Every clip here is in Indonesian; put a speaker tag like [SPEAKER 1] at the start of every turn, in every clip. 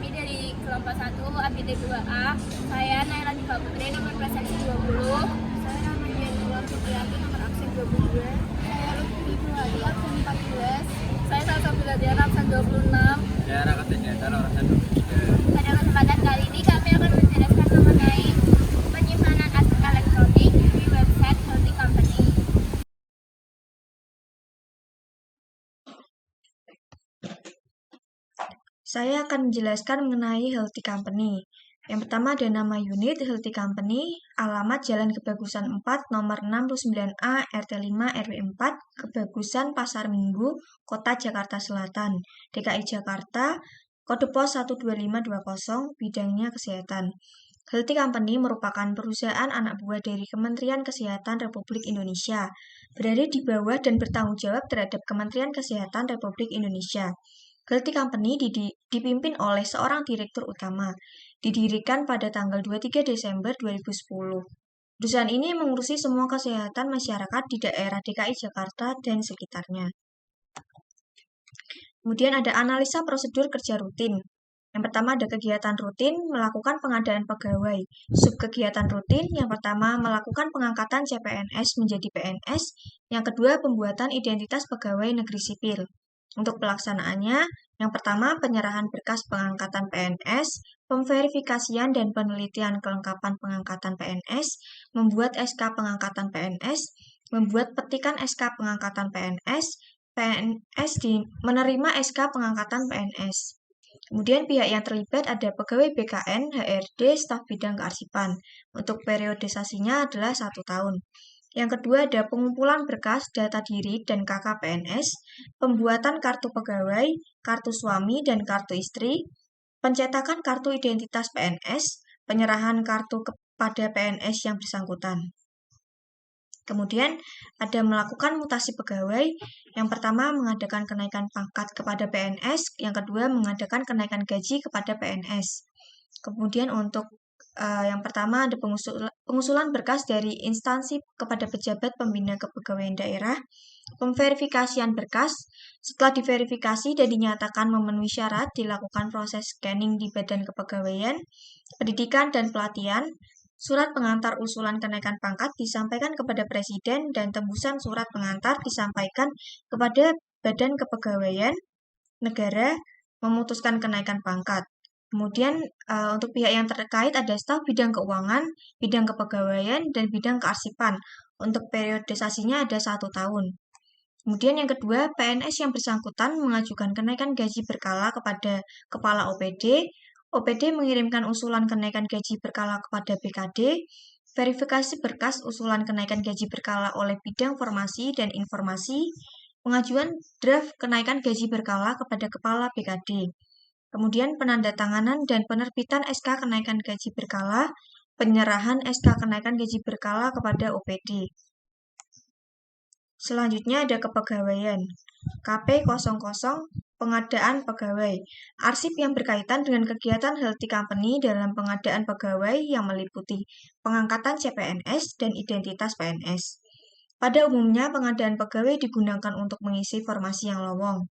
[SPEAKER 1] kami dari kelompok 1 ABT 2A. Saya Naila Dika Putri, nomor presensi 20. Saya Rahmadian Anwar Fitriati, nomor absen 22. Saya Lutfi Fuhadi, absen 14. Saya Salsa Biladian, absen 26.
[SPEAKER 2] Saya Raka Tejata, absen 23.
[SPEAKER 1] Pada kesempatan kali ini kami akan menjelaskan mengenai penyimpanan aset elektronik di website Healthy Company.
[SPEAKER 3] Saya akan menjelaskan mengenai Healthy Company. Yang pertama ada nama unit Healthy Company, alamat Jalan Kebagusan 4, nomor 69A, RT 5, RW 4, Kebagusan Pasar Minggu, Kota Jakarta Selatan, DKI Jakarta, kode pos 12520, bidangnya kesehatan. Healthy Company merupakan perusahaan anak buah dari Kementerian Kesehatan Republik Indonesia, berada di bawah dan bertanggung jawab terhadap Kementerian Kesehatan Republik Indonesia. Healthy Company dipimpin oleh seorang direktur utama, didirikan pada tanggal 23 Desember 2010. Perusahaan ini mengurusi semua kesehatan masyarakat di daerah DKI Jakarta dan sekitarnya. Kemudian ada analisa prosedur kerja rutin. Yang pertama ada kegiatan rutin, melakukan pengadaan pegawai. Subkegiatan rutin, yang pertama melakukan pengangkatan CPNS menjadi PNS, yang kedua pembuatan identitas pegawai negeri sipil. Untuk pelaksanaannya, yang pertama penyerahan berkas pengangkatan PNS, pemverifikasian dan penelitian kelengkapan pengangkatan PNS, membuat SK pengangkatan PNS, membuat petikan SK pengangkatan PNS, menerima SK pengangkatan PNS. Kemudian pihak yang terlibat ada pegawai BKN, HRD, staf bidang kearsipan. Untuk periodisasinya adalah 1 tahun. Yang kedua ada pengumpulan berkas data diri dan KK PNS, pembuatan kartu pegawai, kartu suami dan kartu istri, pencetakan kartu identitas PNS, penyerahan kartu kepada PNS yang bersangkutan. Kemudian ada melakukan mutasi pegawai, yang pertama mengadakan kenaikan pangkat kepada PNS, yang kedua mengadakan kenaikan gaji kepada PNS. Kemudian untuk yang pertama ada pengusulan berkas dari instansi kepada pejabat pembina kepegawaian daerah, pemverifikasian berkas, setelah diverifikasi dan dinyatakan memenuhi syarat, dilakukan proses scanning di Badan Kepegawaian, pendidikan dan pelatihan, surat pengantar usulan kenaikan pangkat disampaikan kepada Presiden dan tembusan surat pengantar disampaikan kepada Badan Kepegawaian Negara memutuskan kenaikan pangkat. Kemudian untuk pihak yang terkait ada staf bidang keuangan, bidang kepegawaian, dan bidang kearsipan. Untuk periodisasinya ada 1 tahun. Kemudian yang kedua, PNS yang bersangkutan mengajukan kenaikan gaji berkala kepada Kepala OPD. OPD mengirimkan usulan kenaikan gaji berkala kepada BKD. Verifikasi berkas usulan kenaikan gaji berkala oleh bidang formasi dan informasi. Pengajuan draft kenaikan gaji berkala kepada Kepala BKD. Kemudian penandatanganan dan penerbitan SK kenaikan gaji berkala, penyerahan SK kenaikan gaji berkala kepada OPD. Selanjutnya ada kepegawaian. KP00 pengadaan pegawai. Arsip yang berkaitan dengan kegiatan Healthy Company dalam pengadaan pegawai yang meliputi pengangkatan CPNS dan identitas PNS. Pada umumnya pengadaan pegawai digunakan untuk mengisi formasi yang lowong.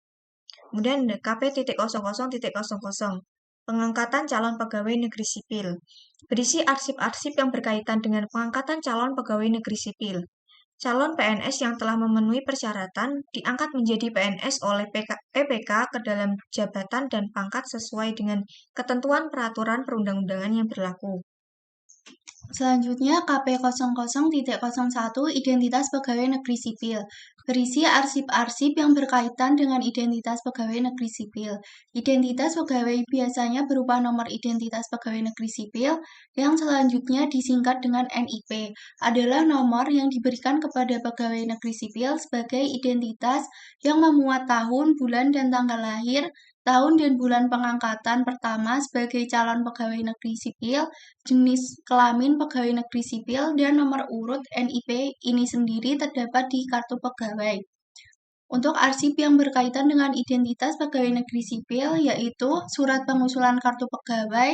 [SPEAKER 3] Kemudian KP0000, pengangkatan calon pegawai negeri sipil. Berisi arsip-arsip yang berkaitan dengan pengangkatan calon pegawai negeri sipil. Calon PNS yang telah memenuhi persyaratan diangkat menjadi PNS oleh PPK ke dalam jabatan dan pangkat sesuai dengan ketentuan peraturan perundang-undangan yang berlaku.
[SPEAKER 4] Selanjutnya KP00.01 Identitas Pegawai Negeri Sipil. Berisi arsip-arsip yang berkaitan dengan identitas pegawai negeri sipil. Identitas pegawai biasanya berupa nomor identitas pegawai negeri sipil yang selanjutnya disingkat dengan NIP. Adalah nomor yang diberikan kepada pegawai negeri sipil sebagai identitas yang memuat tahun, bulan, dan tanggal lahir, tahun dan bulan pengangkatan pertama sebagai calon pegawai negeri sipil, jenis kelamin pegawai negeri sipil, dan nomor urut NIP ini sendiri terdapat di kartu pegawai. Untuk arsip yang berkaitan dengan identitas pegawai negeri sipil yaitu surat pengusulan kartu pegawai,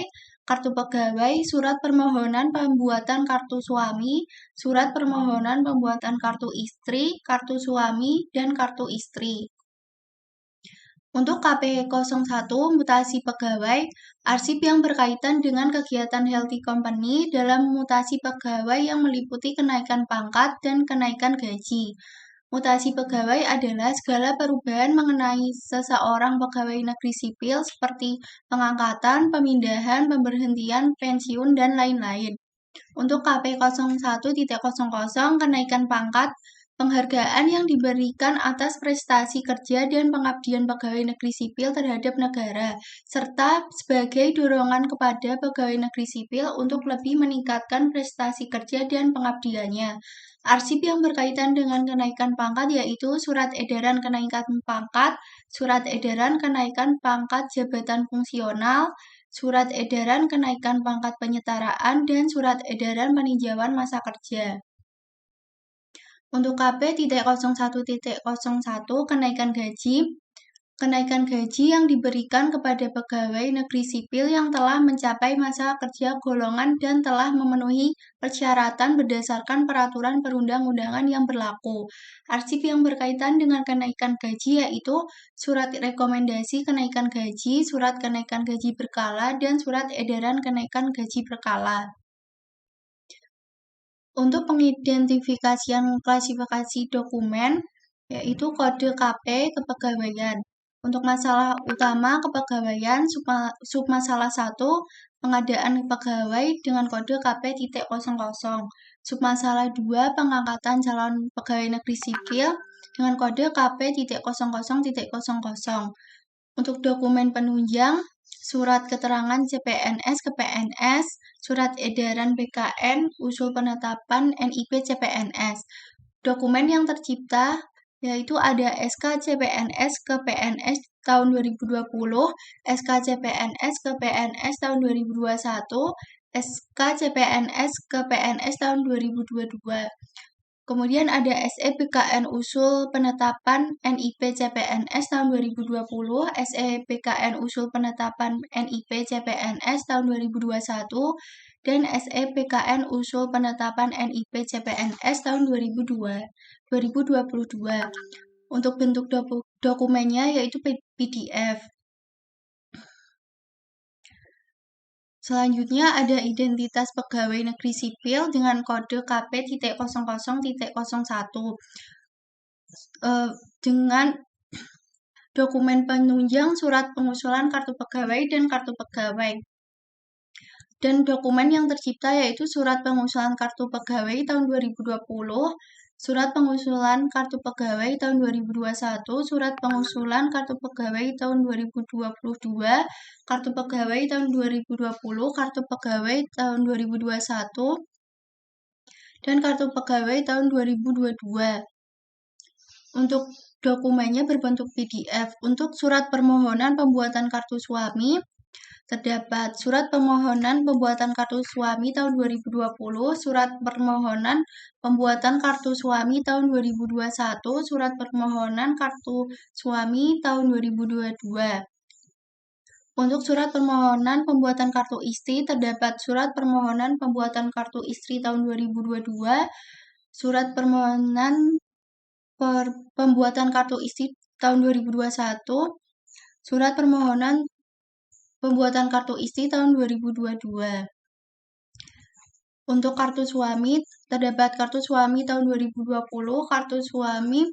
[SPEAKER 4] surat permohonan pembuatan kartu suami, surat permohonan pembuatan kartu istri, kartu suami, dan kartu istri. Untuk KP01 mutasi pegawai, arsip yang berkaitan dengan kegiatan Healthy Company dalam mutasi pegawai yang meliputi kenaikan pangkat dan kenaikan gaji. Mutasi pegawai adalah segala perubahan mengenai seseorang pegawai negeri sipil seperti pengangkatan, pemindahan, pemberhentian, pensiun, dan lain-lain. Untuk KP01.00 kenaikan pangkat, penghargaan yang diberikan atas prestasi kerja dan pengabdian pegawai negeri sipil terhadap negara, serta sebagai dorongan kepada pegawai negeri sipil untuk lebih meningkatkan prestasi kerja dan pengabdiannya. Arsip yang berkaitan dengan kenaikan pangkat yaitu surat edaran kenaikan pangkat, surat edaran kenaikan pangkat jabatan fungsional, surat edaran kenaikan pangkat penyetaraan, dan surat edaran peninjauan masa kerja. Untuk KP.01.01 kenaikan gaji yang diberikan kepada pegawai negeri sipil yang telah mencapai masa kerja golongan dan telah memenuhi persyaratan berdasarkan peraturan perundang-undangan yang berlaku. Arsip yang berkaitan dengan kenaikan gaji yaitu surat rekomendasi kenaikan gaji, surat kenaikan gaji berkala, dan surat edaran kenaikan gaji berkala. Untuk pengidentifikasian klasifikasi dokumen, yaitu kode KP kepegawaian. Untuk masalah utama kepegawaian, submasalah 1, pengadaan pegawai dengan kode KP.00. Submasalah 2, pengangkatan calon pegawai negeri sipil dengan kode KP.00.00. Untuk dokumen penunjang, surat keterangan CPNS ke PNS, surat edaran BKN, usul penetapan NIP CPNS. Dokumen yang tercipta yaitu ada SK CPNS ke PNS tahun 2020, SK CPNS ke PNS tahun 2021, SK CPNS ke PNS tahun 2022. Kemudian ada SE BKN usul penetapan NIP CPNS tahun 2020, SE BKN usul penetapan NIP CPNS tahun 2021, dan SE BKN usul penetapan NIP CPNS tahun 2022. Untuk bentuk dokumennya yaitu PDF. Selanjutnya ada identitas pegawai negeri sipil dengan kode KP.00.01 dengan dokumen penunjang surat pengusulan kartu pegawai dan kartu pegawai. Dan dokumen yang tercipta yaitu surat pengusulan kartu pegawai tahun 2020, surat pengusulan kartu pegawai tahun 2021, surat pengusulan kartu pegawai tahun 2022, kartu pegawai tahun 2020, kartu pegawai tahun 2021, dan kartu pegawai tahun 2022. Untuk dokumennya berbentuk PDF. Untuk surat permohonan pembuatan kartu suami, terdapat surat permohonan pembuatan kartu suami tahun 2020, surat permohonan pembuatan kartu suami tahun 2021, surat permohonan kartu suami tahun 2022. Untuk surat permohonan pembuatan kartu istri, terdapat surat permohonan pembuatan kartu istri tahun 2022, surat permohonan pembuatan kartu istri tahun 2021, surat permohonan pembuatan kartu istri tahun 2022. Untuk kartu suami, terdapat kartu suami tahun 2020, kartu suami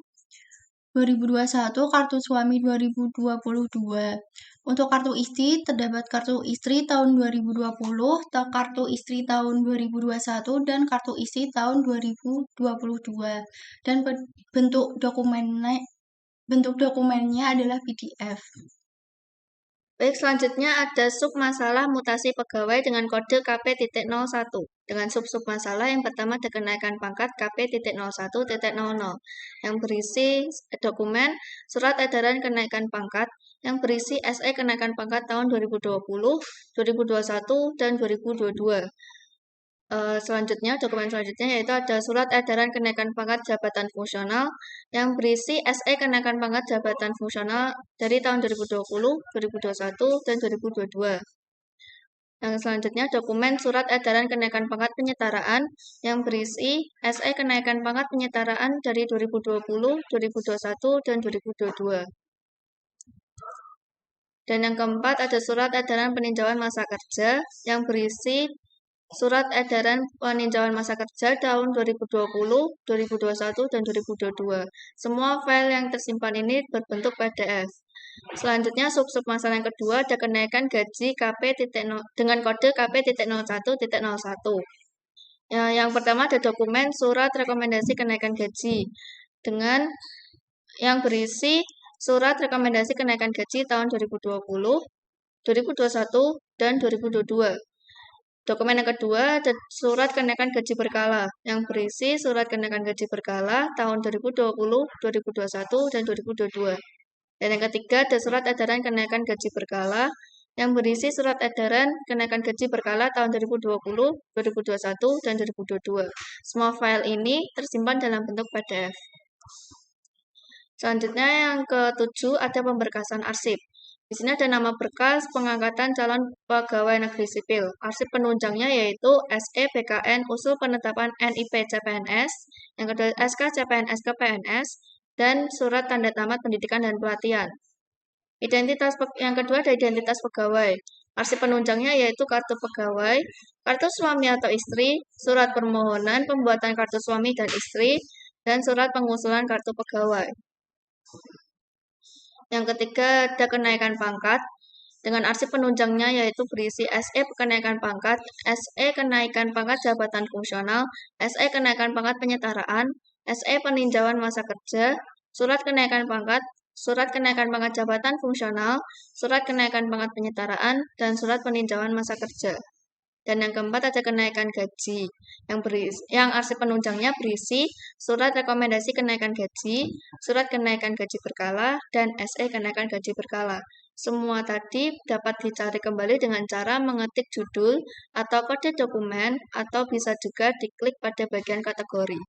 [SPEAKER 4] 2021, kartu suami 2022. Untuk kartu istri, terdapat kartu istri tahun 2020, kartu istri tahun 2021, dan kartu istri tahun 2022. Dan bentuk dokumennya adalah PDF.
[SPEAKER 3] Baik, selanjutnya ada submasalah mutasi pegawai dengan kode KP.01 dengan sub-sub masalah yang pertama ada kenaikan pangkat KP.01.00 yang berisi dokumen surat edaran kenaikan pangkat yang berisi SE kenaikan pangkat tahun 2020, 2021, dan 2022. Selanjutnya, dokumen selanjutnya yaitu ada surat edaran kenaikan pangkat jabatan fungsional yang berisi SE kenaikan pangkat jabatan fungsional dari tahun 2020, 2021, dan 2022. Yang selanjutnya, dokumen surat edaran kenaikan pangkat penyetaraan yang berisi SE kenaikan pangkat penyetaraan dari 2020, 2021, dan 2022. Dan yang keempat ada surat edaran peninjauan masa kerja yang berisi surat edaran peninjauan masa kerja tahun 2020, 2021, dan 2022. Semua file yang tersimpan ini berbentuk PDF. Selanjutnya, sub-sub masalah yang kedua ada kenaikan gaji dengan kode KP.01.01. Yang pertama ada dokumen surat rekomendasi kenaikan gaji dengan yang berisi surat rekomendasi kenaikan gaji tahun 2020, 2021, dan 2022. Dokumen yang kedua ada surat kenaikan gaji berkala yang berisi surat kenaikan gaji berkala tahun 2020, 2021, dan 2022. Dan yang ketiga ada surat edaran kenaikan gaji berkala yang berisi surat edaran kenaikan gaji berkala tahun 2020, 2021, dan 2022. Semua file ini tersimpan dalam bentuk PDF. Selanjutnya yang ketujuh ada pemberkasan arsip. Di sini ada nama berkas pengangkatan calon pegawai negeri sipil. Arsip penunjangnya yaitu SE BKN usul penetapan NIP CPNS, yang kedua SK CPNS ke PNS, dan surat tanda tamat pendidikan dan pelatihan. Yang kedua ada identitas pegawai. Arsip penunjangnya yaitu kartu pegawai, kartu suami atau istri, surat permohonan pembuatan kartu suami dan istri, dan surat pengusulan kartu pegawai. Yang ketiga ada kenaikan pangkat. Dengan arsip penunjangnya yaitu berisi SE kenaikan pangkat, SE kenaikan pangkat jabatan fungsional, SE kenaikan pangkat penyetaraan, SE peninjauan masa kerja, surat kenaikan pangkat, surat kenaikan pangkat jabatan fungsional, surat kenaikan pangkat penyetaraan, dan surat peninjauan masa kerja. Dan yang keempat ada kenaikan gaji yang arsip penunjangnya berisi surat rekomendasi kenaikan gaji, surat kenaikan gaji berkala, dan SE kenaikan gaji berkala. Semua tadi dapat dicari kembali dengan cara mengetik judul atau kode dokumen atau bisa juga diklik pada bagian kategori.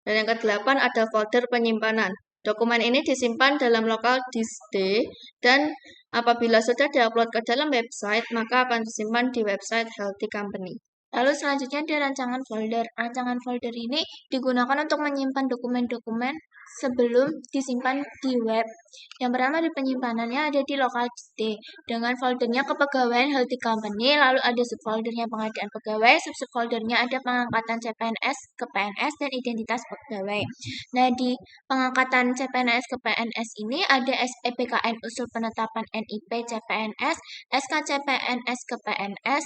[SPEAKER 3] Dan yang kedelapan ada folder penyimpanan. Dokumen ini disimpan dalam lokal disk D dan apabila sudah diupload ke dalam website, maka akan disimpan di website Healthy Company.
[SPEAKER 1] Lalu selanjutnya ada rancangan folder. Rancangan folder ini digunakan untuk menyimpan dokumen-dokumen sebelum disimpan di web. Yang pertama di penyimpanannya ada di lokal D dengan foldernya kepegawaian Healthy Company, lalu ada subfoldernya pengadaan pegawai, subfoldernya ada pengangkatan CPNS ke PNS dan identitas pegawai. Nah, di pengangkatan CPNS ke PNS ini ada SEPKN usul penetapan NIP CPNS, SK CPNS ke PNS,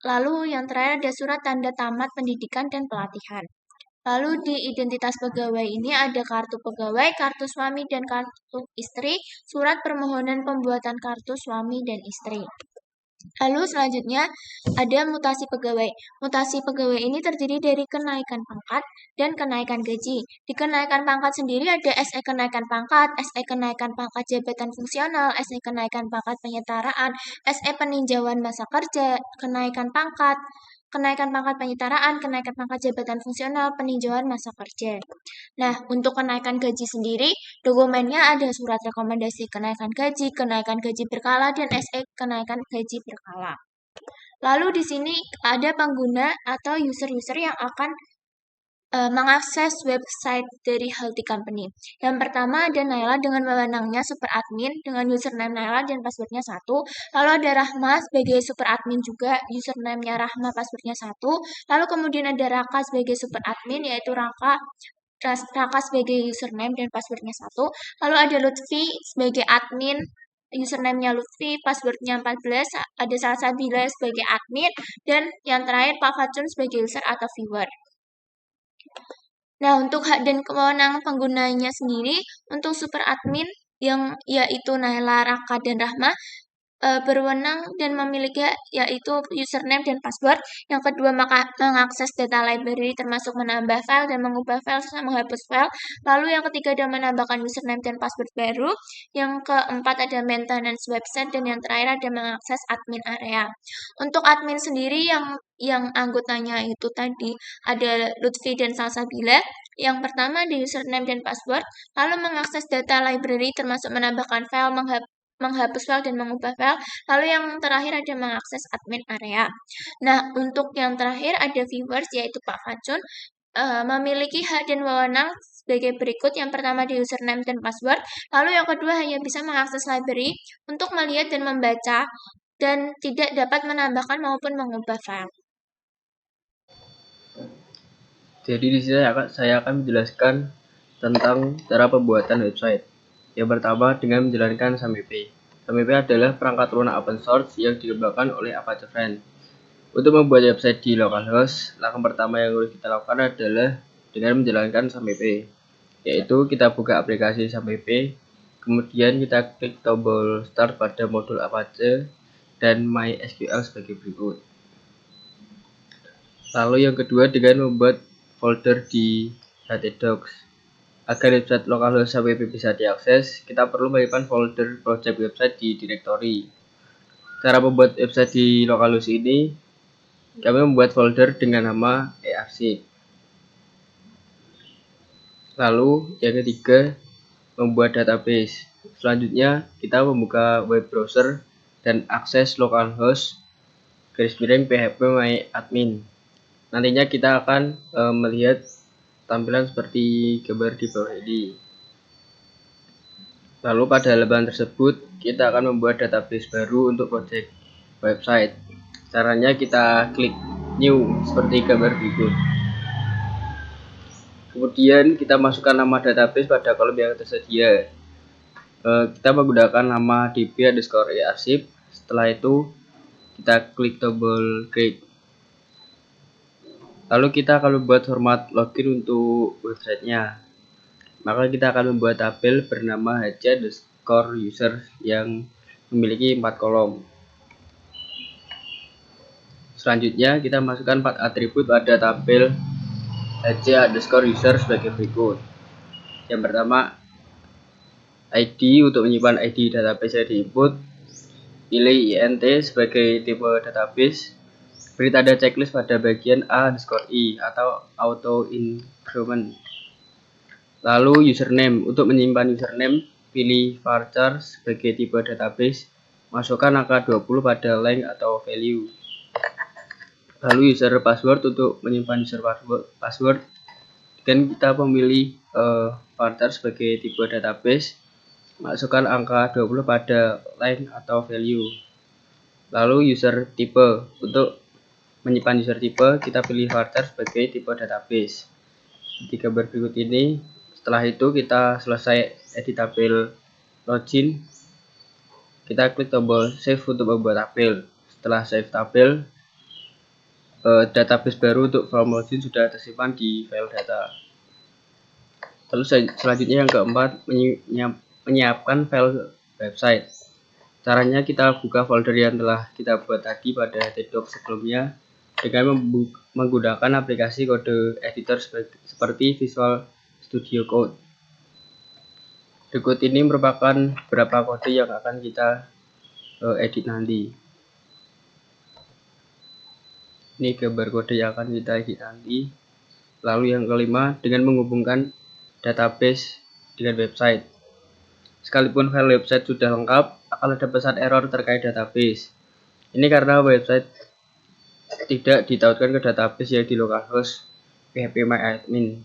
[SPEAKER 1] lalu yang terakhir ada surat tanda tamat pendidikan dan pelatihan. Lalu di identitas pegawai ini ada kartu pegawai, kartu suami, dan kartu istri, surat permohonan pembuatan kartu suami dan istri. Lalu selanjutnya ada mutasi pegawai. Mutasi pegawai ini terdiri dari kenaikan pangkat dan kenaikan gaji. Di kenaikan pangkat sendiri ada SE kenaikan pangkat, SE kenaikan pangkat jabatan fungsional, SE kenaikan pangkat penyetaraan, SE peninjauan masa kerja, kenaikan pangkat penyetaraan, kenaikan pangkat jabatan fungsional, peninjauan masa kerja. Nah, untuk kenaikan gaji sendiri, dokumennya ada surat rekomendasi kenaikan gaji berkala, dan SE kenaikan gaji berkala. Lalu di sini ada pengguna atau user-user yang akan mengakses website dari Healthy Company. Yang pertama ada Naila dengan wewenangnya super admin dengan username Naila dan passwordnya 1. Lalu ada Rahma sebagai super admin juga, username-nya Rahma, passwordnya 1. Lalu kemudian ada Raka sebagai super admin, yaitu Raka sebagai username dan passwordnya 1. Lalu ada Lutfi sebagai admin, username-nya Lutfi, passwordnya 14. Ada Salsabila sebagai admin, dan yang terakhir Pak Facun sebagai user atau viewer. Nah, untuk hak dan kewenangan penggunanya sendiri, untuk super admin yang yaitu Naila, Raka, dan Rahma berwenang dan memiliki yaitu username dan password. Yang kedua, mengakses data library termasuk menambah file dan mengubah file serta menghapus file. Lalu yang ketiga ada menambahkan username dan password baru. Yang keempat ada maintenance website, dan yang terakhir ada mengakses admin area. Untuk admin sendiri yang anggotanya itu tadi ada Lutfi dan Salsabila. Yang pertama ada username dan password, lalu mengakses data library termasuk menambahkan file, menghapus file, dan mengubah file. Lalu yang terakhir ada mengakses admin area. Nah, untuk yang terakhir ada viewers, yaitu Pak Facun, memiliki hak dan wewenang sebagai berikut. Yang pertama di username dan password. Lalu yang kedua hanya bisa mengakses library untuk melihat dan membaca dan tidak dapat menambahkan maupun mengubah file.
[SPEAKER 2] Jadi di sini saya akan menjelaskan tentang cara pembuatan website. Yang pertama dengan menjalankan SAMP. SAMP adalah perangkat lunak open source yang dikembangkan oleh Apache Friend. Untuk membuat website di localhost, langkah pertama yang harus kita lakukan adalah dengan menjalankan SAMP, yaitu kita buka aplikasi SAMP, kemudian kita klik tombol start pada modul Apache dan MySQL sebagai berikut. Lalu yang kedua dengan membuat folder di htdocs. Agar website localhost SAMP bisa diakses, kita perlu menyimpan folder project website di directory. Cara membuat website di localhost ini, kami membuat folder dengan nama earsip. Lalu yang ketiga, membuat database. Selanjutnya, kita membuka web browser dan akses localhost /php/myadmin. Nantinya kita akan melihat tampilan seperti gambar di bawah ini. Lalu pada halaman tersebut kita akan membuat database baru untuk project website. Caranya kita klik new seperti gambar berikut. Kemudian kita masukkan nama database pada kolom yang tersedia. Kita menggunakan nama db_earsip. Setelah itu kita klik tombol create. Lalu kita akan membuat format login untuk websitenya. Maka kita akan membuat tabel bernama hj_user yang memiliki 4 kolom. Selanjutnya kita masukkan 4 atribut pada tabel hj_user sebagai berikut. Yang pertama, ID untuk menyimpan ID database yang diinput, pilih int sebagai tipe database. Beri tanda checklist pada bagian A_i atau auto increment. Lalu username. Untuk menyimpan username, pilih varchar sebagai tipe database. Masukkan angka 20 pada length atau value. Lalu user password. Untuk menyimpan user password, dan kita memilih varchar sebagai tipe database. Masukkan angka 20 pada length atau value. Lalu user type. Untuk menyimpan user type, kita pilih varchar sebagai tipe database. Di gambar berikut ini. Setelah itu kita selesai edit tabel login. Kita klik tombol save untuk membuat tabel. Setelah save tabel, database baru untuk form login sudah tersimpan di file data. Lalu selanjutnya yang keempat, menyiapkan file website. Caranya kita buka folder yang telah kita buat tadi pada htdocs sebelumnya dengan menggunakan aplikasi kode editor seperti Visual Studio Code. Berikut ini merupakan beberapa kode yang akan kita edit nanti. Ini gambar kode yang akan kita edit nanti. Lalu yang kelima, dengan menghubungkan database dengan website. Sekalipun file website sudah lengkap, akan ada pesan error terkait database. Ini karena website tidak ditautkan ke database yang di localhost php_myadmin.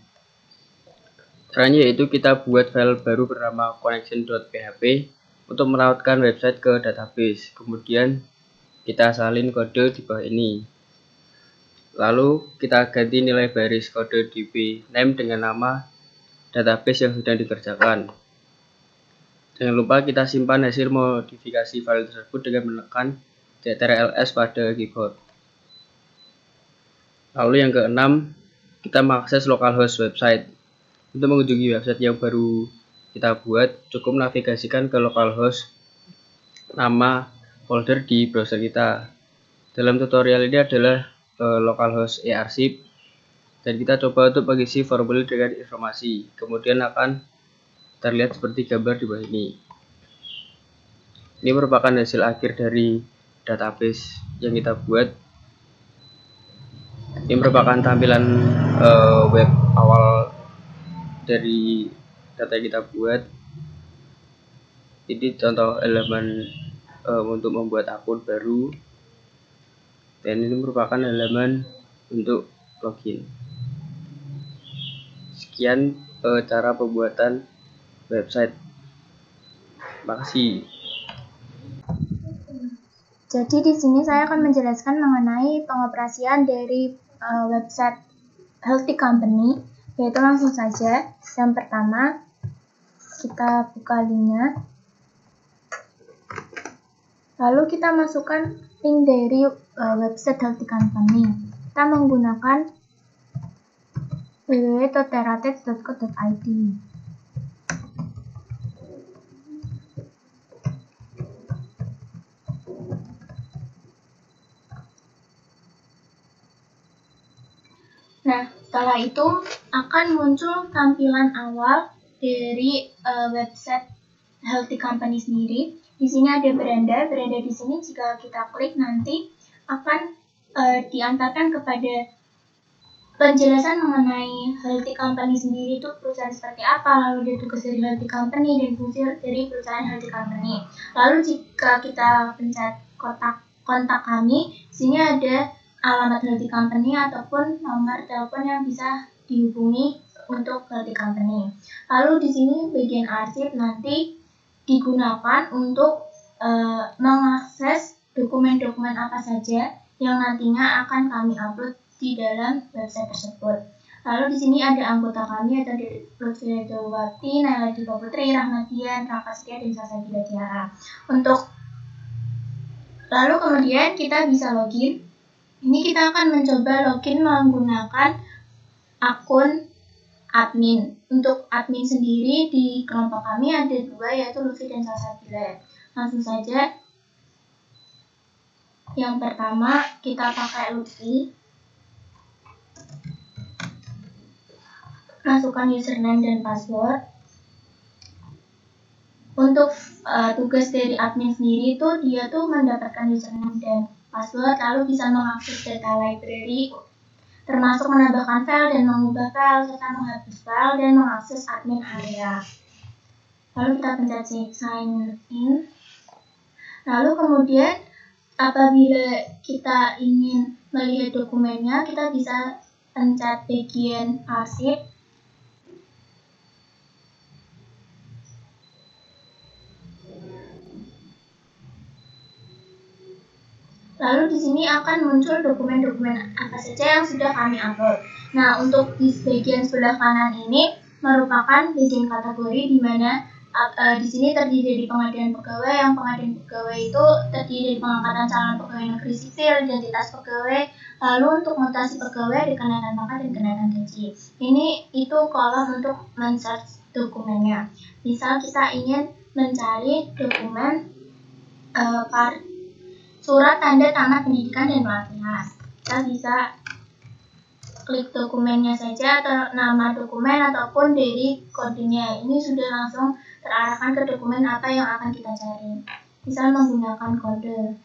[SPEAKER 2] Caranya yaitu kita buat file baru bernama connection.php untuk melautkan website ke database. Kemudian kita salin kode di bawah ini. Lalu kita ganti nilai baris kode db name dengan nama database yang sudah dikerjakan. Jangan lupa kita simpan hasil modifikasi file tersebut dengan menekan ctrls pada keyboard. Lalu yang keenam, kita mengakses localhost website. Untuk mengunjungi website yang baru kita buat, cukup navigasikan ke localhost nama folder di browser kita. Dalam tutorial ini adalah localhost earsip, dan kita coba untuk mengisi formulir dengan informasi. Kemudian akan terlihat seperti gambar di bawah ini. Ini merupakan hasil akhir dari database yang kita buat. Ini merupakan tampilan web awal dari data yang kita buat. Ini contoh elemen untuk membuat akun baru, dan ini merupakan elemen untuk login. Sekian cara pembuatan website. Makasih.
[SPEAKER 1] Jadi di sini saya akan menjelaskan mengenai pengoperasian dari website Healthy Company, yaitu langsung saja. Yang pertama, kita buka linknya. Lalu kita masukkan link dari website Healthy Company. Kita menggunakan www.teratex.co.id. Nah, setelah itu akan muncul tampilan awal dari website Healthy Company sendiri. Di sini ada beranda. Beranda di sini jika kita klik nanti akan diantarkan kepada penjelasan mengenai Healthy Company sendiri, itu perusahaan seperti apa, lalu dia tugas dari Healthy Company dan fungsi dari perusahaan Healthy Company. Lalu jika kita pencet kontak kami, di sini ada alamat Healthy Company ataupun nomor telepon yang bisa dihubungi untuk Healthy Company. Lalu di sini bagian arsip nanti digunakan untuk mengakses dokumen-dokumen apa saja yang nantinya akan kami upload di dalam website tersebut. Lalu di sini ada anggota kami, ada Lutfi Dewati, Naila Diva Putri, Rahmadian, Raka Setia, dan Sasabila Tiara. Lalu kemudian kita bisa login. Ini kita akan mencoba login menggunakan akun admin. Untuk admin sendiri di kelompok kami ada 2, yaitu Lutfi dan Sasabila. Langsung saja. Yang pertama kita pakai Lutfi. Masukkan username dan password. Untuk tugas dari admin sendiri itu dia tuh mendapatkan username dan password, lalu bisa mengakses data library, termasuk menambahkan file dan mengubah file, serta menghapus file dan mengakses admin area. Lalu kita pencet sign in. Lalu kemudian apabila kita ingin melihat dokumennya, kita bisa pencet bagian arsip. Lalu di sini akan muncul dokumen-dokumen apa saja yang sudah kami upload. Nah, untuk di bagian sebelah kanan ini merupakan bagian kategori di mana di sini terdiri dari pengadaan pegawai. Yang pengadaan pegawai itu terdiri dari pengangkatan calon pegawai negeri sipil, identitas pegawai, lalu untuk mutasi pegawai ada kenaikan pangkat dan kenaikan gaji. Itu kolom untuk men-search dokumennya. Misal kita ingin mencari dokumen surat tanda tamat pendidikan dan pelatihan. Kita bisa klik dokumennya saja atau nama dokumen ataupun dari kodenya. Ini sudah langsung terarahkan ke dokumen apa yang akan kita cari. Misal menggunakan kode.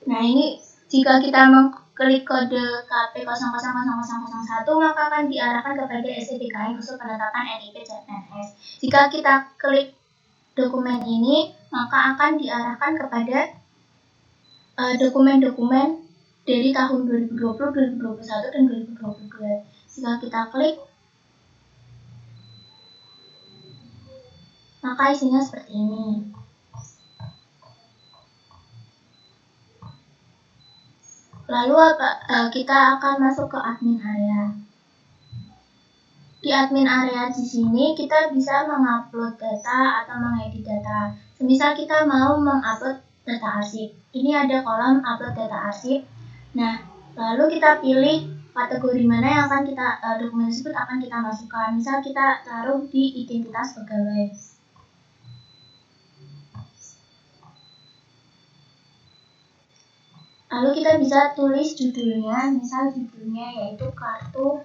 [SPEAKER 1] Nah, ini jika kita mengklik kode KP000001 maka akan diarahkan kepada STBKN usul penetapan NIP CPNS. Jika kita klik dokumen ini maka akan diarahkan kepada dokumen-dokumen dari tahun 2020, 2021, dan 2022. Jika kita klik maka isinya seperti ini. Lalu kita akan masuk ke admin area. Di admin area di sini kita bisa mengupload data atau mengedit data. Semisal kita mau mengupload data arsip. Ini ada kolom upload data arsip. Nah, lalu kita pilih kategori mana yang akan kita dokumen tersebut akan kita masukkan. Misal kita taruh di identitas pegawai. Lalu kita bisa tulis judulnya, misal judulnya yaitu kartu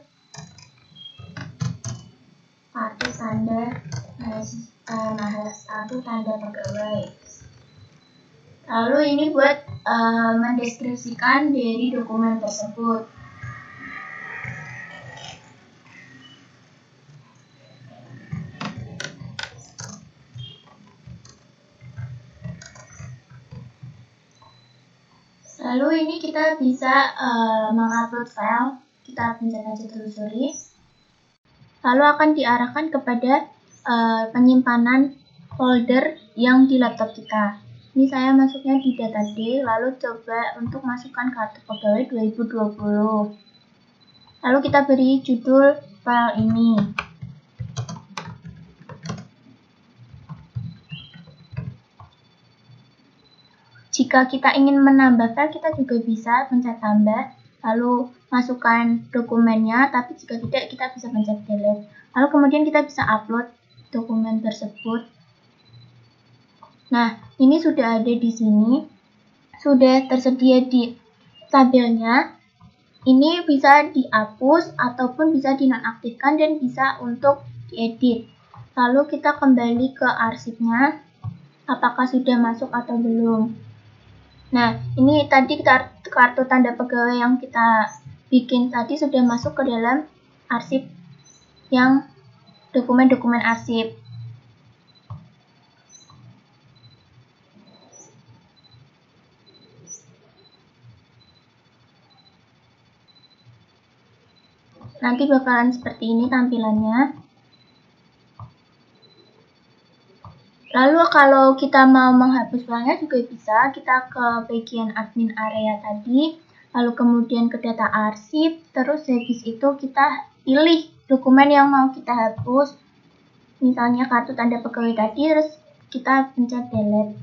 [SPEAKER 1] tanda tanda pegawai. Lalu ini buat mendeskripsikan dari dokumen tersebut.
[SPEAKER 4] Lalu ini kita bisa mengupload file, kita pencet aja telusuri. Lalu akan diarahkan kepada penyimpanan folder yang di laptop kita. Ini saya masuknya di data D, lalu coba untuk masukkan kartu pegawai 2020. Lalu kita beri judul file ini. Jika kita ingin menambah file, kita juga bisa pencet tambah, lalu masukkan dokumennya, tapi jika tidak, kita bisa pencet delete. Lalu kemudian kita bisa upload dokumen tersebut. Nah, ini sudah ada di sini, sudah tersedia di tabelnya. Ini bisa dihapus ataupun bisa dinonaktifkan dan bisa untuk diedit. Lalu kita kembali ke arsipnya, apakah sudah masuk atau belum. Nah, ini tadi kartu tanda pegawai yang kita bikin tadi sudah masuk ke dalam arsip yang dokumen-dokumen arsip. Nanti bakalan seperti ini tampilannya. Lalu kalau kita mau menghapus filenya juga bisa, kita ke bagian admin area tadi, lalu kemudian ke data arsip, terus habis itu kita pilih dokumen yang mau kita hapus, misalnya kartu tanda pegawai tadi, terus kita pencet delete.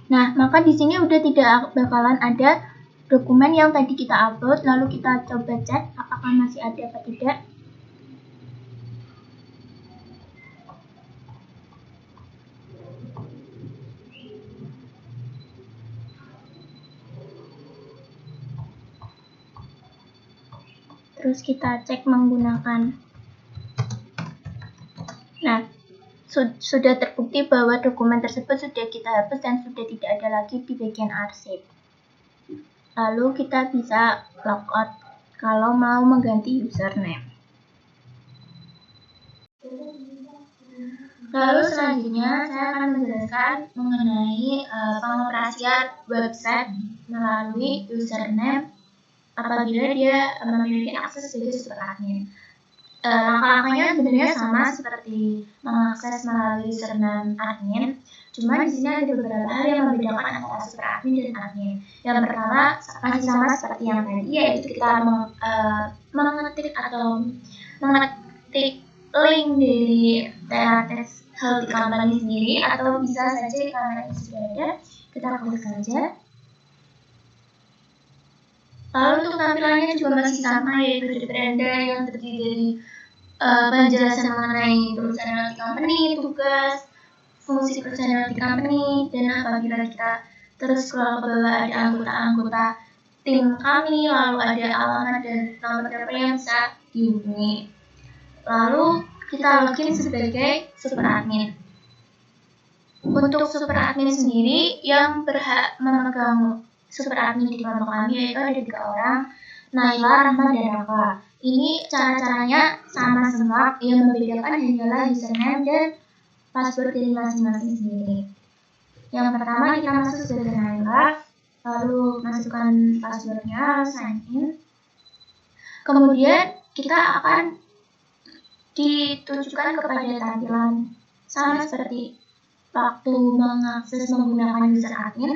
[SPEAKER 4] Nah, maka di sini udah tidak bakalan ada dokumen yang tadi kita upload, lalu kita coba cek apakah masih ada atau tidak. Terus kita cek menggunakan. Nah, sudah terbukti bahwa dokumen tersebut sudah kita hapus dan sudah tidak ada lagi di bagian arsip. Lalu kita bisa logout kalau mau mengganti username. Lalu selanjutnya saya akan menjelaskan mengenai pengoperasian website melalui username apabila dia memiliki akses sebagai super admin. Langkah-langkahnya sebenarnya sama seperti mengakses melalui username admin, cuma di sini ada beberapa hal yang membedakan antara super admin dan admin. Yang pertama masih sama seperti yang tadi, yaitu kita mengetik link dari Teratex Healthy Company sendiri, atau bisa saja karena ini sudah ada, kita klik saja. Lalu untuk tampilannya juga masih sama, yaitu di beranda yang terdiri dari penjelasan mengenai perusahaan healthy company, tugas, fungsi perusahaan healthy company, dan apabila kita terus scroll ke bawah ada anggota-anggota tim kami, lalu ada alamat dan nomor telepon yang bisa dihubungi. Lalu kita login sebagai super admin. Untuk super admin sendiri yang berhak memegang super admin di kelompok kami yaitu ada 3 orang, Naila, Rahma, dan Rafa. Ini cara-caranya sama semua, yang membedakan hanyalah username dan password dari masing-masing sendiri. Yang pertama kita masuk sebagai Naila, lalu masukkan passwordnya, sign in. Kemudian kita akan ditujukan kepada tampilan sama seperti waktu mengakses menggunakan user admin.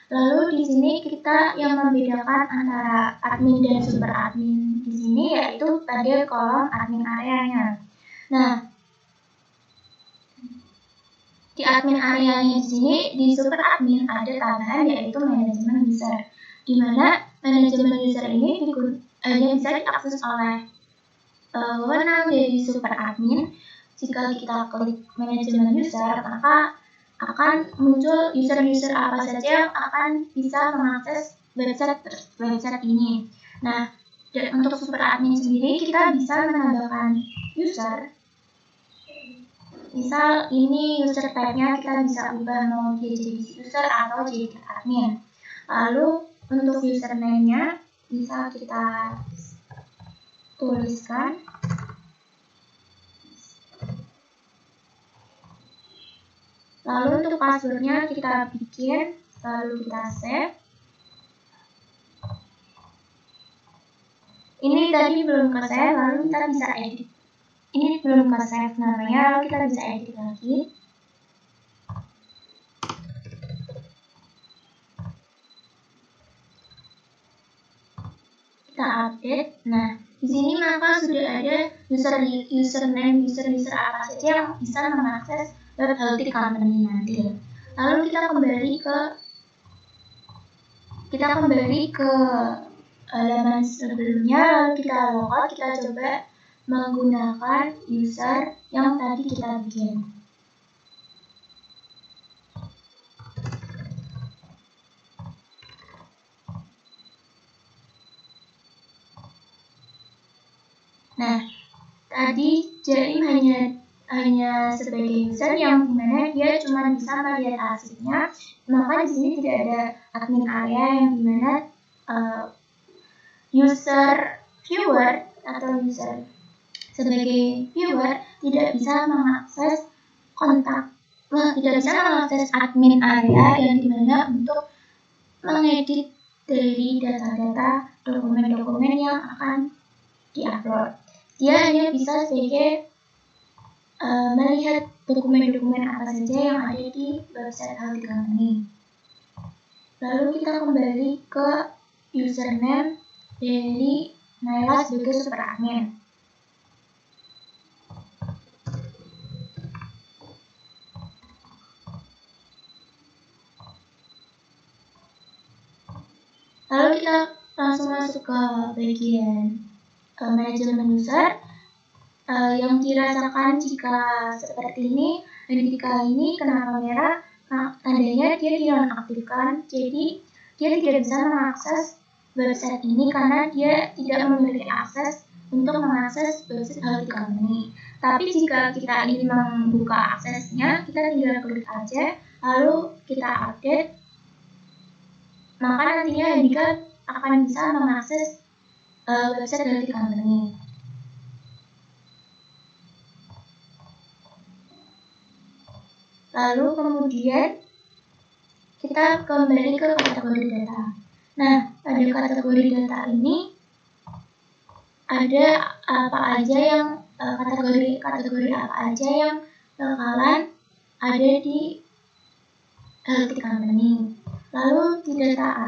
[SPEAKER 4] Lalu di sini kita yang membedakan antara admin dan super admin di sini yaitu pada kolom admin areanya. Nah, di admin areanya di sini di super admin ada tambahan yaitu manajemen user, di mana manajemen user ini bisa diakses oleh wewenang dari super admin. Jika kita klik manajemen user, maka akan muncul user-user apa saja yang akan bisa mengakses website ini. Nah, untuk super admin sendiri kita bisa menambahkan user. Misal ini user type-nya kita bisa ubah mau dia jadi user atau jadi admin. Lalu untuk username-nya bisa kita tuliskan. Lalu untuk passwordnya kita bikin, lalu kita save. Ini tadi belum ke save, lalu kita bisa edit. Ini belum ke save namanya, lalu kita bisa edit lagi. Kita update. Nah, di sini maka sudah ada username, user apa saja yang bisa mengakses web Healthy Company nanti. Lalu kita kembali ke halaman sebelumnya, lalu kita logout, kita coba menggunakan user yang tadi kita bikin. Nah, tadi Jaim hanya sebagai user yang dimana dia cuma bisa melihat arsipnya, maka di sini tidak ada admin area yang dimana user viewer atau user sebagai viewer tidak bisa mengakses tidak bisa mengakses admin area yang dimana untuk mengedit dari data-data dokumen-dokumen yang akan diupload. Dia hanya bisa sebagai melihat dokumen-dokumen apa saja yang ada di website Healthy Company. Lalu kita kembali ke username dari Naila sebagai super admin. Lalu kita langsung masuk ke bagian manajemen user. Yang dirasakan jika seperti ini, dan jika ini kena kamera, tandanya dia dinonaktifkan, jadi dia tidak bisa mengakses website ini karena dia tidak memiliki akses untuk mengakses website Healthy Company. Tapi jika kita ingin membuka aksesnya, kita tinggal klik aja, lalu kita update, maka nantinya Handika akan bisa mengakses website Healthy Company. Lalu kemudian kita kembali ke kategori data. Nah, pada kategori data ini ada apa aja yang kategori apa aja yang bakalan ada di Healthy Company. Lalu di data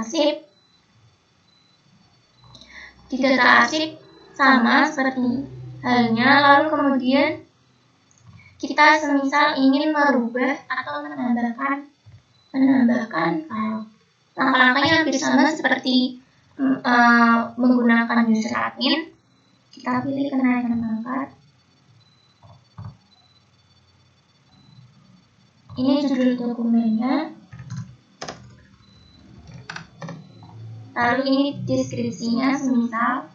[SPEAKER 4] arsip sama seperti halnya. Lalu kemudian kita semisal ingin merubah atau menambahkan file. Langkah-langkahnya hampir sama seperti menggunakan user admin. Kita pilih kenaikan pangkat. Ini judul dokumennya. Lalu ini deskripsinya semisal.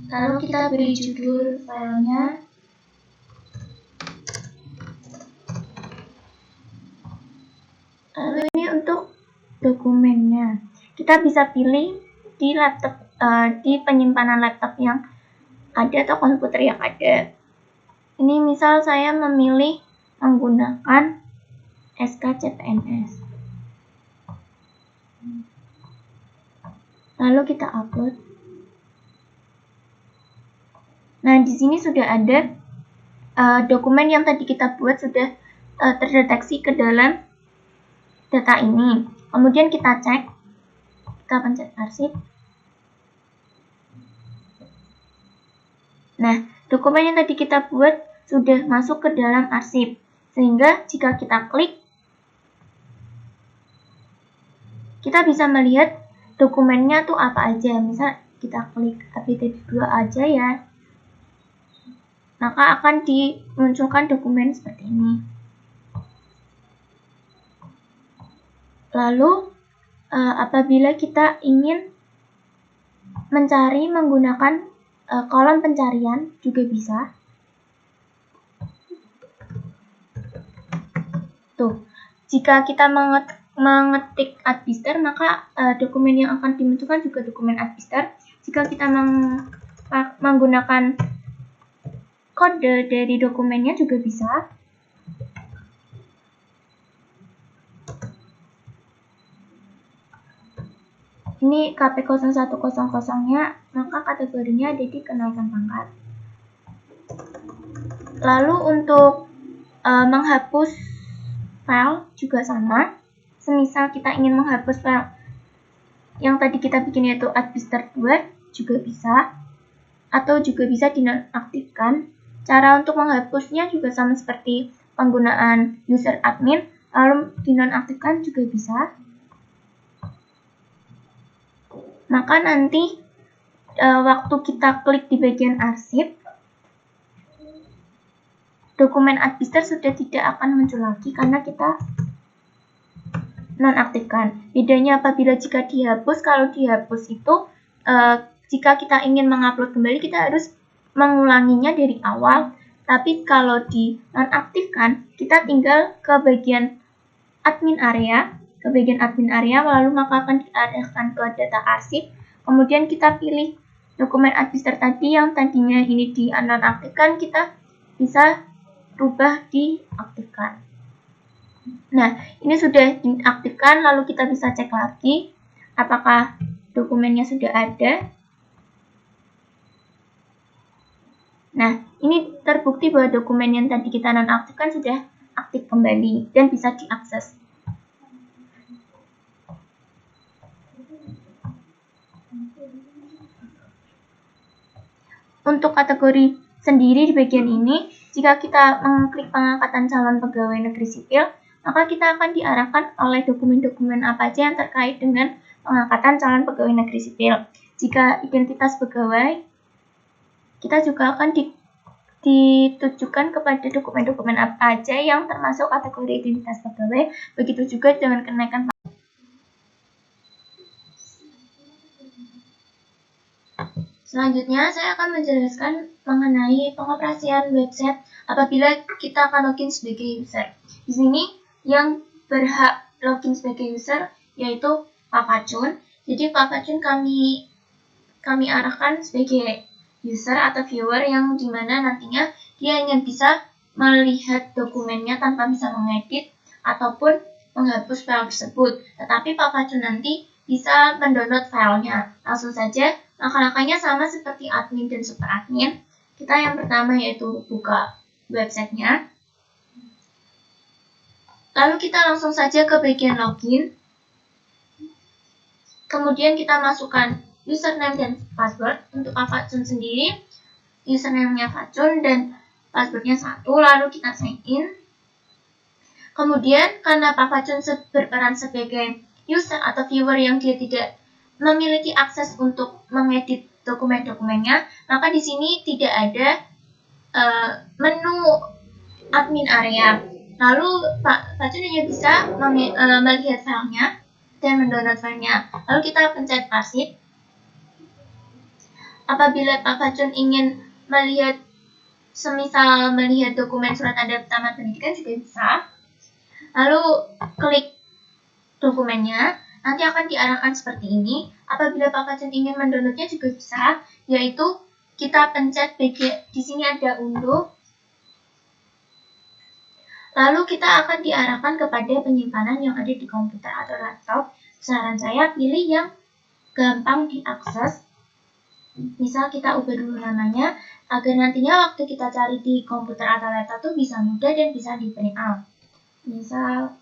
[SPEAKER 4] Lalu kita beri judul filenya. Lalu ini untuk dokumennya. Kita bisa pilih di laptop, di penyimpanan laptop yang ada atau komputer yang ada. Ini misal saya memilih menggunakan SKCPNS. Lalu kita upload. Nah, di sini sudah ada dokumen yang tadi kita buat sudah terdeteksi ke dalam data ini. Kemudian kita cek, kita pencet arsip. Nah, dokumen yang tadi kita buat sudah masuk ke dalam arsip. Sehingga jika kita klik, kita bisa melihat dokumennya tuh apa aja. Misal kita klik APT2 aja ya, maka akan dimunculkan dokumen seperti ini. Lalu apabila kita ingin mencari menggunakan kolom pencarian juga bisa. Tuh, jika kita mengetik Adpister, maka dokumen yang akan dimunculkan juga dokumen Adpister. Jika kita menggunakan kode dari dokumennya juga bisa.
[SPEAKER 1] ini KP0100-nya, maka kategorinya ada di kenaikan pangkat. Lalu untuk menghapus file juga sama. Semisal kita ingin menghapus file yang tadi kita bikin yaitu Adpister2 juga bisa, atau juga bisa dinonaktifkan. Cara untuk menghapusnya juga sama seperti penggunaan user admin, lalu dinonaktifkan juga bisa. Maka nanti waktu kita klik di bagian arsip, dokumen Adpister sudah tidak akan muncul lagi karena kita nonaktifkan. Bedanya apabila jika dihapus, kalau dihapus itu jika kita ingin mengupload kembali kita harus mengulanginya dari awal. Tapi kalau di nonaktifkan, kita tinggal ke bagian admin area, lalu maka akan diarahkan ke data arsip. Kemudian kita pilih dokumen Adpister tadi yang tadinya ini di nonaktifkan, kita bisa rubah diaktifkan. Nah, ini sudah diaktifkan, lalu kita bisa cek lagi apakah dokumennya sudah ada. Nah, ini terbukti bahwa dokumen yang tadi kita nonaktifkan sudah aktif kembali dan bisa diakses. Untuk kategori sendiri di bagian ini, jika kita mengklik pengangkatan calon pegawai negeri sipil, maka kita akan diarahkan oleh dokumen-dokumen apa saja yang terkait dengan pengangkatan calon pegawai negeri sipil. Jika identitas pegawai, kita juga akan ditujukan kepada dokumen-dokumen apa saja yang termasuk kategori identitas pegawai. Begitu juga dengan kenaikan. Selanjutnya, saya akan menjelaskan mengenai pengoperasian website apabila kita akan login sebagai user. Di sini yang berhak login sebagai user yaitu Pak Pacun. Jadi Pak Pacun kami arahkan sebagai user atau viewer yang dimana nantinya dia ingin bisa melihat dokumennya tanpa bisa mengedit ataupun menghapus file tersebut. Tetapi Pak Pacun nanti bisa mendownload filenya. Langsung saja, langkah-langkahnya sama seperti admin dan super admin. Kita yang pertama yaitu buka websitenya. Lalu kita langsung saja ke bagian login. Kemudian kita masukkan username dan password. Untuk Pak Pacun sendiri, username-nya Pacun dan passwordnya 1. Lalu kita sign in. Kemudian karena Pak Pacun berperan sebagai user atau viewer yang dia tidak memiliki akses untuk mengedit dokumen-dokumennya, maka di sini tidak ada menu admin area. Lalu Pak Pacun hanya bisa melihat filenya dan mendownload filenya. Lalu kita pencet arsip. Apabila Pak Pacun ingin melihat, semisal melihat dokumen surat tanda tamat pendidikan juga bisa. Lalu klik dokumennya, nanti akan diarahkan seperti ini. Apabila Pak Pacun ingin mendownloadnya juga bisa, yaitu kita pencet di sini ada unduh. Lalu kita akan diarahkan kepada penyimpanan yang ada di komputer atau laptop. Saran saya pilih yang gampang diakses. Misal kita ubah dulu namanya, agar nantinya waktu kita cari di komputer atau laptop itu bisa mudah dan bisa di print out. Misal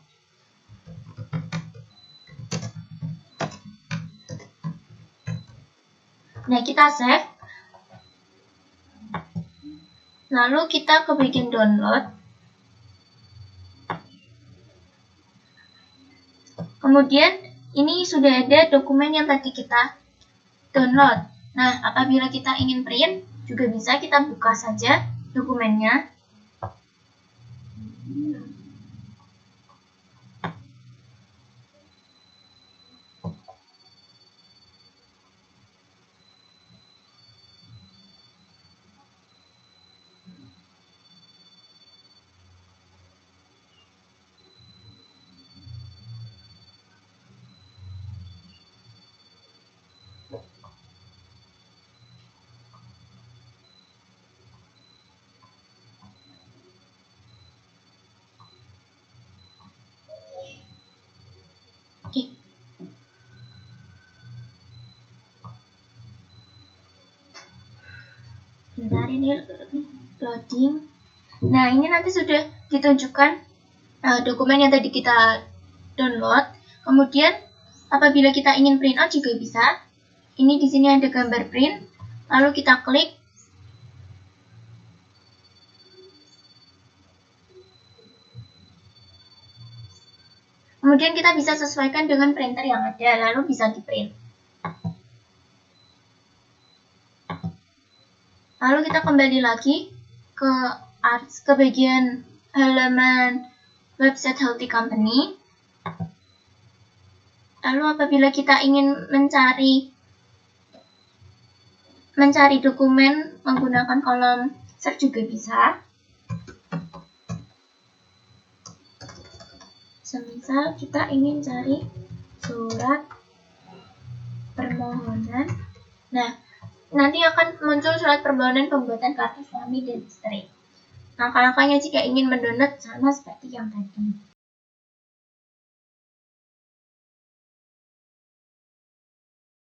[SPEAKER 1] nah, kita save. Lalu kita ke bagian download. Kemudian ini sudah ada dokumen yang tadi kita download. Nah, apabila kita ingin print, juga bisa kita buka saja dokumennya. Sebentar ini loading. Nah, ini nanti sudah ditunjukkan dokumen yang tadi kita download. Kemudian apabila kita ingin print out juga bisa. Ini di sini ada gambar print. Lalu kita klik. Kemudian kita bisa sesuaikan dengan printer yang ada, lalu bisa di print. Lalu kita kembali lagi ke bagian halaman website Healthy Company. Lalu apabila kita ingin mencari dokumen menggunakan kolom search juga bisa. Semisal kita ingin cari surat permohonan. Nah, nanti akan muncul surat permohonan pembuatan kartu suami dan istri. Langkah-langkahnya jika ingin mendownload sama seperti yang tadi.